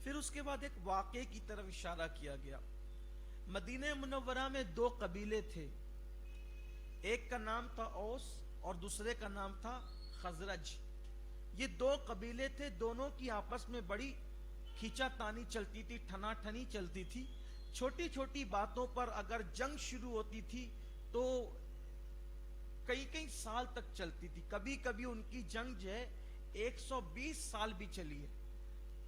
پھر اس کے بعد ایک واقعے کی طرف اشارہ کیا گیا. مدینہ منورہ میں دو قبیلے تھے، ایک کا نام تھا اوس اور دوسرے کا نام تھا خزرج. یہ دو قبیلے تھے، دونوں کی آپس میں بڑی کھینچا تانی چلتی تھی، ٹھنا ٹھنی چلتی تھی. چھوٹی چھوٹی باتوں پر اگر جنگ شروع ہوتی تھی تو کئی کئی سال تک چلتی تھی. کبھی کبھی ان کی جنگ جو ہے 120 سال بھی چلی ہے.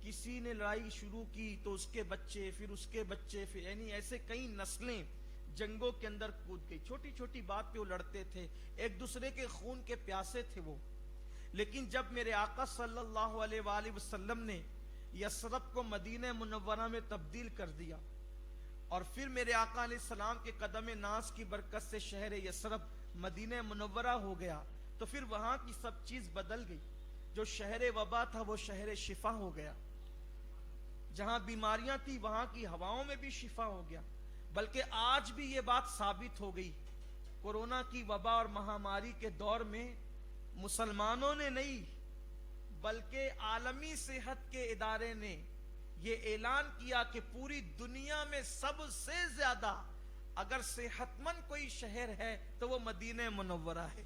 کسی نے لڑائی شروع کی تو اس کے بچے، پھر اس کے بچے، پھر یعنی ایسے کئی نسلیں جنگوں کے اندر کود گئی. چھوٹی چھوٹی بات پہ وہ لڑتے تھے، ایک دوسرے کے خون کے پیاسے تھے وہ. لیکن جب میرے آقا صلی اللہ علیہ وآلہ وسلم نے یثرب کو مدینہ منورہ میں تبدیل کر دیا اور پھر میرے آقا علیہ السلام کے قدم ناز کی برکت سے شہر یثرب مدینہ منورہ ہو گیا، تو پھر وہاں کی سب چیز بدل گئی. جو شہر وبا تھا وہ شہر شفا ہو گیا، جہاں بیماریاں تھی وہاں کی ہواؤں میں بھی شفا ہو گیا. بلکہ آج بھی یہ بات ثابت ہو گئی، کورونا کی وبا اور مہاماری کے دور میں مسلمانوں نے نہیں بلکہ عالمی صحت کے ادارے نے یہ اعلان کیا کہ پوری دنیا میں سب سے زیادہ اگر صحت مند کوئی شہر ہے تو وہ مدینہ منورہ ہے.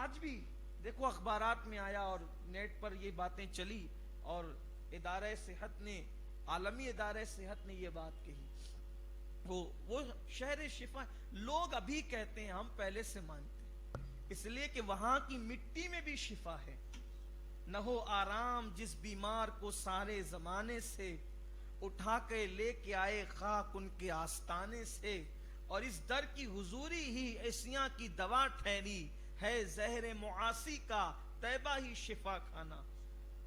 آج بھی دیکھو اخبارات میں آیا اور نیٹ پر یہ باتیں چلی اور ادارہ صحت نے، عالمی ادارہ صحت نے یہ بات کہی، وہ شہر شفا. لوگ ابھی کہتے ہیں، ہم پہلے سے مانتے ہیں، اس لیے کہ وہاں کی مٹی میں بھی شفا ہے. نہ ہو آرام جس بیمار کو سارے زمانے سے، اٹھا کے لے کے آئے خاک ان کے آستانے سے. اور اس در کی حضوری ہی ایسیاں کی دوا ٹھہری، ہے زہر معاصی کا طیبہ ہی شفا کھانا.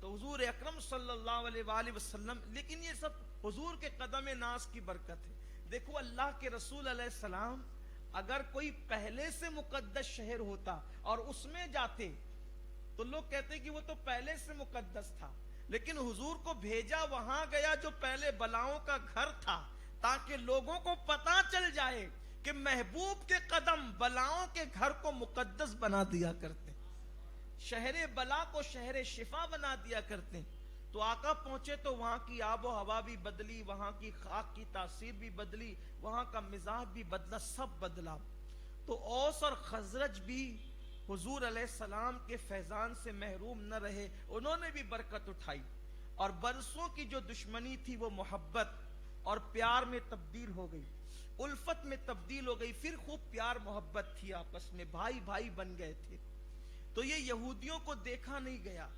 تو حضور اکرم صلی اللہ علیہ وآلہ وسلم، لیکن یہ سب حضور کے قدم ناز کی برکت ہے. دیکھو اللہ کے رسول علیہ السلام اگر کوئی پہلے سے مقدس شہر ہوتا اور اس میں جاتے تو لوگ کہتے کہ وہ تو پہلے سے مقدس تھا، لیکن حضور کو بھیجا وہاں گیا جو پہلے بلاؤں کا گھر تھا، تاکہ لوگوں کو پتا چل جائے کہ محبوب کے قدم بلاؤں کے گھر کو مقدس بنا دیا کرتے، شہر بلا کو شہر شفا بنا دیا کرتے. تو آقا پہنچے تو وہاں کی آب و ہوا بھی بدلی، وہاں کی خاک کی تاثیر بھی بدلی، وہاں کا مزاج بھی بدلا، سب بدلا. تو اوس اور خزرج بھی حضور علیہ السلام کے فیضان سے محروم نہ رہے، انہوں نے بھی برکت اٹھائی اور برسوں کی جو دشمنی تھی وہ محبت اور پیار میں تبدیل ہو گئی، الفت میں تبدیل ہو گئی. پھر خوب پیار محبت تھی، آپس میں بھائی بھائی بن گئے تھے. تو یہ یہودیوں کو دیکھا نہیں گیا.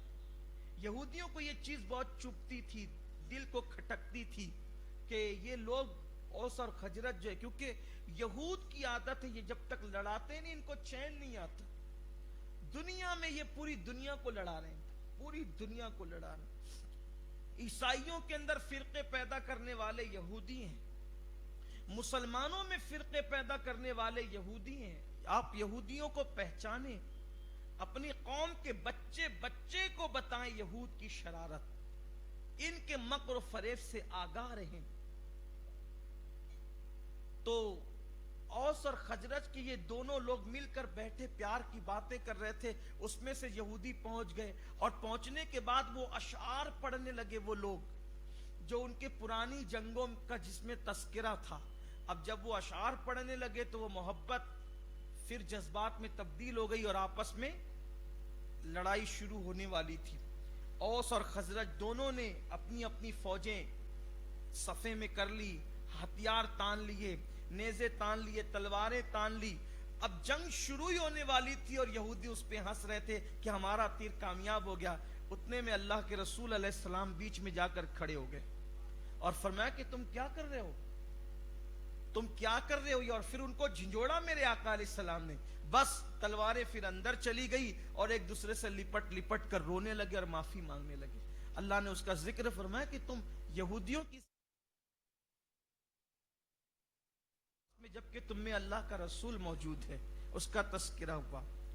یہودیوں کو یہ چیز بہت چبھتی تھی، دل کو کھٹکتی تھی کہ یہ لوگ اوس اور خزرج جو ہے، کیونکہ یہود کی عادت ہے یہ جب تک لڑاتے نہیں ان کو چین نہیں آتا. دنیا میں یہ پوری دنیا کو لڑا رہے ہیں، پوری دنیا کو لڑا رہے ہیں. عیسائیوں کے اندر فرقے پیدا کرنے والے یہودی ہیں، مسلمانوں میں فرقے پیدا کرنے والے یہودی ہیں. آپ یہودیوں کو پہچانیں، اپنی قوم کے بچے بچے کو بتائیں یہود کی شرارت، ان کے مکر و فریب سے آگاہ رہیں. تو اوس اور خزرج کے یہ دونوں لوگ مل کر بیٹھے پیار کی باتیں کر رہے تھے، اس میں سے یہودی پہنچ گئے اور پہنچنے کے بعد وہ اشعار پڑھنے لگے، وہ لوگ جو ان کے پرانی جنگوں کا جس میں تذکرہ تھا. اب جب وہ اشعار پڑھنے لگے تو وہ محبت پھر جذبات میں تبدیل ہو گئی اور آپس میں لڑائی شروع ہونے والی تھی. اوس اور خزرج دونوں نے اپنی اپنی فوجیں صفے میں کر لی، ہتھیار تان لیے، نیزے تان لیے، تلواریں تان لی. اب جنگ شروع ہی ہونے والی تھی اور یہودی اس پہ ہنس رہے تھے کہ ہمارا تیر کامیاب ہو گیا. اتنے میں اللہ کے رسول علیہ السلام بیچ میں جا کر کھڑے ہو گئے اور فرمایا کہ تم کیا کر رہے ہو، تم کیا کر رہے ہو. اور پھر ان کو جھنجھوڑا میرے آقا علیہ السلام نے. بس تلواریں پھر اندر چلی گئی اور ایک دوسرے سے لپٹ لپٹ کر رونے لگے اور معافی مانگنے لگے. اللہ نے اس کا ذکر فرمایا کہ تم یہودیوں کی میں جبکہ تم میں اللہ کا رسول موجود ہے، اس کا تذکرہ ہوا.